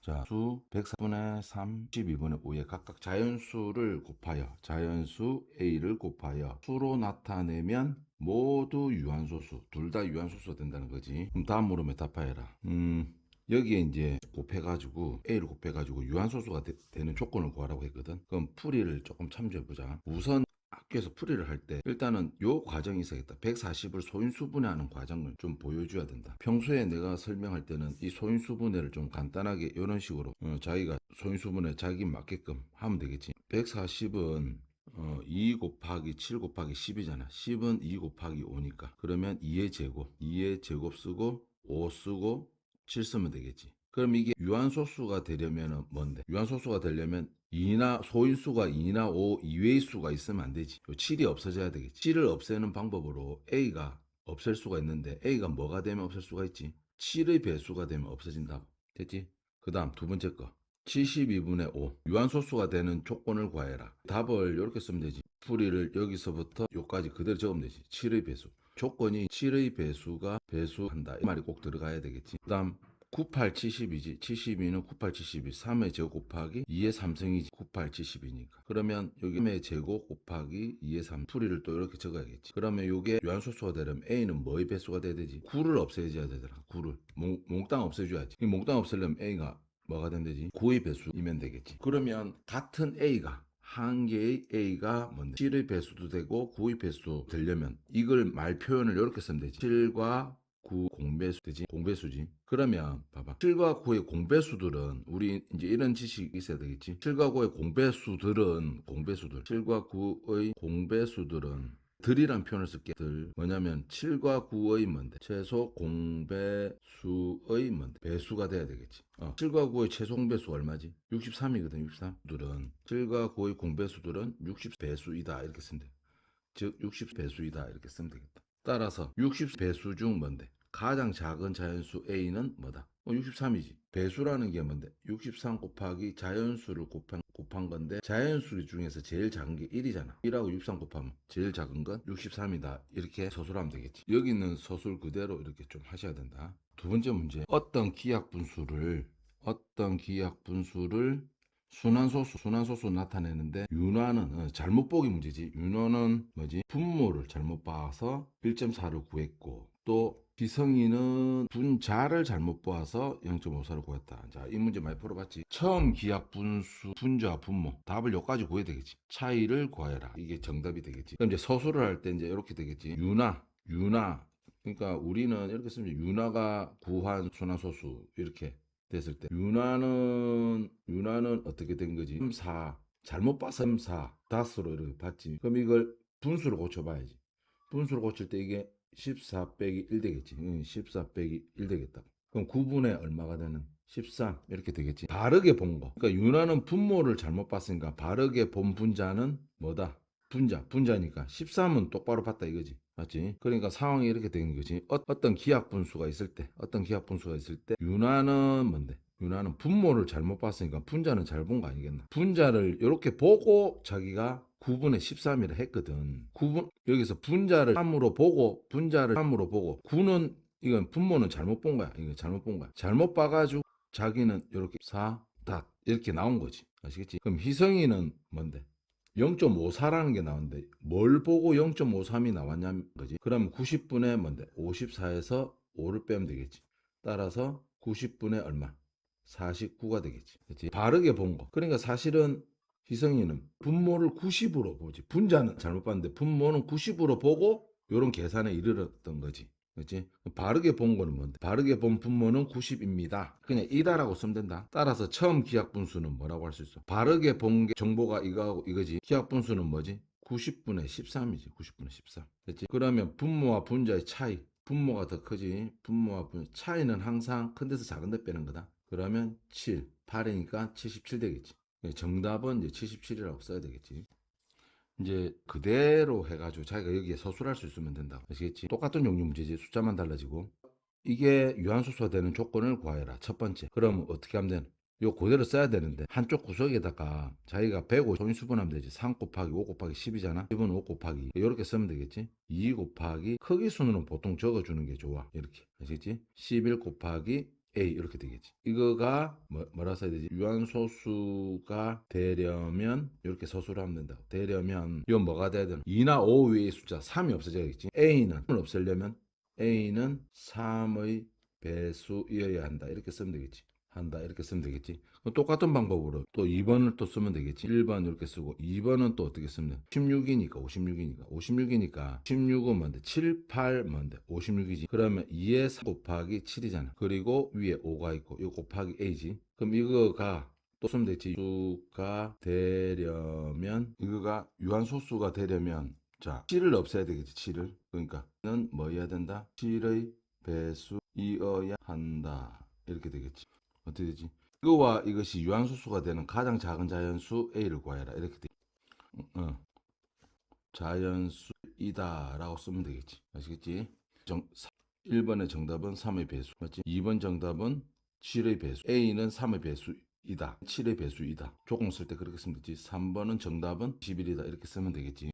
자, 수 104분의 3, 12분의 5에 각각 자연수를 곱하여 자연수 A를 곱하여 수로 나타내면 모두 유한소수, 둘 다 유한소수가 된다는 거지. 그럼 다음 물음에 답하여라. 여기에 이제 곱해가지고 A를 곱해가지고 유한소수가 되는 조건을 구하라고 했거든. 그럼 풀이를 조금 참조해보자. 우선 학교에서 풀이를 할 때 일단은 요 과정이 있어야겠다. 140을 소인수분해하는 과정을 좀 보여줘야 된다. 평소에 내가 설명할 때는 이 소인수분해를 좀 간단하게 이런 식으로 자기가 소인수분해 자기 맞게끔 하면 되겠지. 140은 2 곱하기 7 곱하기 10이잖아. 10은 2 곱하기 5니까. 그러면 2의 제곱, 2의 제곱 쓰고 5 쓰고 7 쓰면 되겠지. 그럼 이게 유한소수가 되려면 뭔데? 유한소수가 되려면 2나 소인수가 2나 5 이외의 수가 있으면 안 되지. 7이 없어져야 되겠지. 7을 없애는 방법으로 A가 없앨 수가 있는데 A가 뭐가 되면 없앨 수가 있지? 7의 배수가 되면 없어진다고. 됐지? 그 다음 두 번째 거. 72분의 5 유한소수가 되는 조건을 구해라. 답을 이렇게 쓰면 되지. 풀이를 여기서부터 여기까지 그대로 적으면 되지. 7의 배수. 조건이 7의 배수가 배수한다. 이 말이 꼭 들어가야 되겠지. 그 다음 98, 70이지. 72는 98, 72. 3의 제곱 곱하기 2의 3승이지. 98, 72니까. 그러면 여기 3의 제곱 곱하기 2의 3. 풀이를 또 이렇게 적어야겠지. 그러면 이게 유한소수가 되려면 A는 뭐의 배수가 돼야 되지? 9를 없애줘야 되더라. 9를. 몽땅 없애줘야지. 이 몽땅 없애려면 A가 뭐가 되면 되지? 9의 배수이면 되겠지. 그러면 같은 A가 한 개의 A가 뭔데? 7의 배수도 되고 9의 배수도 되려면 이걸 말 표현을 이렇게 쓰면 되지. 7과 9 공배수 되지? 공배수지. 그러면 봐봐. 7과 9의 공배수들은 우리 이제 이런 지식이 있어야 되겠지. 7과 9의 공배수들 7과 9의 공배수들은 들이란 표현을 쓸게. 들 뭐냐면 7과 9의 뭔데? 최소 공배수의 뭔데? 배수가 돼야 되겠지. 7과 9의 최소 공배수가 얼마지? 63이거든. 63들은 7과 9의 공배수들은 60배수이다 이렇게 쓰면 돼. 즉 60배수이다 이렇게 쓰면 되겠다. 따라서 60배수 중 뭔데? 가장 작은 자연수 A는 뭐다? 63이지. 배수라는 게 뭔데? 63 곱하기 자연수를 곱한 건데 자연수 중에서 제일 작은 게 1이잖아. 1하고 63 곱하면 제일 작은 건 63이다. 이렇게 서술하면 되겠지. 여기는 서술 그대로 이렇게 좀 하셔야 된다. 두 번째 문제. 어떤 기하분수를 순환소수 나타내는데 윤화는 잘못 보기 문제지. 윤화는 뭐지? 분모를 잘못 봐서 1.4를 구했고 또 기성이는 분자를 잘못 봐서 0.54를 구했다. 자, 이 문제 많이 풀어봤지. 처음 기하 분수, 분자, 분모 답을 여기까지 구해야 되겠지. 차이를 구해라. 이게 정답이 되겠지. 그럼 이제 서술을 할 때 이제 이렇게 되겠지. 윤화. 그러니까 우리는 이렇게 쓰면 윤화가 구한 순환소수 이렇게 됐을 때 윤화는 어떻게 된 거지? 3, 4 잘못 봐서 3, 4 다스로 이렇게 봤지. 그럼 이걸 분수로 고쳐봐야지. 분수로 고칠 때 이게 14 빼기 1 되겠지. 14 빼기 1 되겠다. 그럼 9분의 얼마가 되는? 13 이렇게 되겠지. 바르게 본 거. 그러니까 윤화는 분모를 잘못 봤으니까 바르게 본 분자는 뭐다? 분자니까 13은 똑바로 봤다 이거지. 맞지? 그러니까 상황이 이렇게 되는 거지. 어떤 기하 분수가 있을 때 윤화는 뭔데? 윤화는 분모를 잘못 봤으니까 분자는 잘 본 거 아니겠나? 분자를 이렇게 보고 자기가 9분의 13이라 했거든. 9분 여기서 분자를 3으로 보고 9는 이건 분모는 잘못 본 거야. 이거 잘못 본 거야. 잘못 봐가지고 자기는 이렇게 4, 닷 이렇게 나온 거지. 아시겠지? 그럼 희성이는 뭔데? 0.54라는 게 나오는데 뭘 보고 0.53이 나왔냐는 거지. 그럼 90분의 뭔데? 54에서 5를 빼면 되겠지. 따라서 90분의 얼마? 49가 되겠지. 그렇지? 바르게 본 거. 그러니까 사실은 희성이는 분모를 90으로 보지. 분자는 잘못 봤는데 분모는 90으로 보고 이런 계산에 이르렀던 거지. 그렇지? 바르게 본 거는 뭔데? 바르게 본 분모는 90입니다. 그냥 이다라고 쓰면 된다. 따라서 처음 기하 분수는 뭐라고 할 수 있어? 바르게 본 게 정보가 이거하고 이거지. 기하 분수는 뭐지? 90분의 13이지. 90분의 13. 그렇지? 그러면 분모와 분자의 차이. 분모가 더 크지. 분모와 분자 차이는 항상 큰 데서 작은 데 빼는 거다. 그러면 7, 8이니까 77 되겠지. 정답은 이제 77이라고 써야 되겠지. 이제 그대로 해가지고 자기가 여기에 서술할 수 있으면 된다. 아시겠지? 똑같은 종류 문제지. 숫자만 달라지고. 이게 유한소수가 되는 조건을 구하여라. 첫 번째. 그럼 어떻게 하면 되는? 요 그대로 써야 되는데 한쪽 구석에다가 자기가 105 소인수분하면 되지. 3 곱하기 5 곱하기 10이잖아. 10은 5 곱하기 이렇게 쓰면 되겠지. 2 곱하기 크기 순으로 보통 적어주는 게 좋아. 이렇게 아시겠지? 11 곱하기 A 이렇게 되겠지. 이거가 뭐라 써야 되지? 유한소수가 되려면 이렇게 서술을 하면 된다. 되려면 이건 뭐가 돼야 되나? 2나 5 위의 숫자 3이 없어져야겠지. A는 없애려면 A는 3의 배수이어야 한다. 이렇게 쓰면 되겠지. 한다. 이렇게 쓰면 되겠지. 똑같은 방법으로 또 2번을 또 쓰면 되겠지. 1번 이렇게 쓰고 2번은 또 어떻게 쓰면 돼? 16이니까 56이니까 16은 뭔데? 7, 8 뭔데? 56이지. 그러면 2에 4 곱하기 7이잖아. 그리고 위에 5가 있고 이거 곱하기 A지. 그럼 이거가 또 쓰면 되지. 수가 되려면 이거가 유한소수가 되려면 자 7을 없애야 되겠지. 7을. 그러니까 는 뭐 해야 된다? 7의 배수이어야 한다. 이렇게 되겠지. 어떻게 되지? 이거와 이것이 유한소수가 되는 가장 작은 자연수 A를 구하여라. 이렇게 돼. 자연수이다 라고 쓰면 되겠지. 아시겠지? 1번의 정답은 3의 배수. 맞지? 2번 정답은 7의 배수. A는 3의 배수이다. 7의 배수이다. 조공 쓸 때 그렇게 쓰면 되지. 3번은 정답은 11이다. 이렇게 쓰면 되겠지.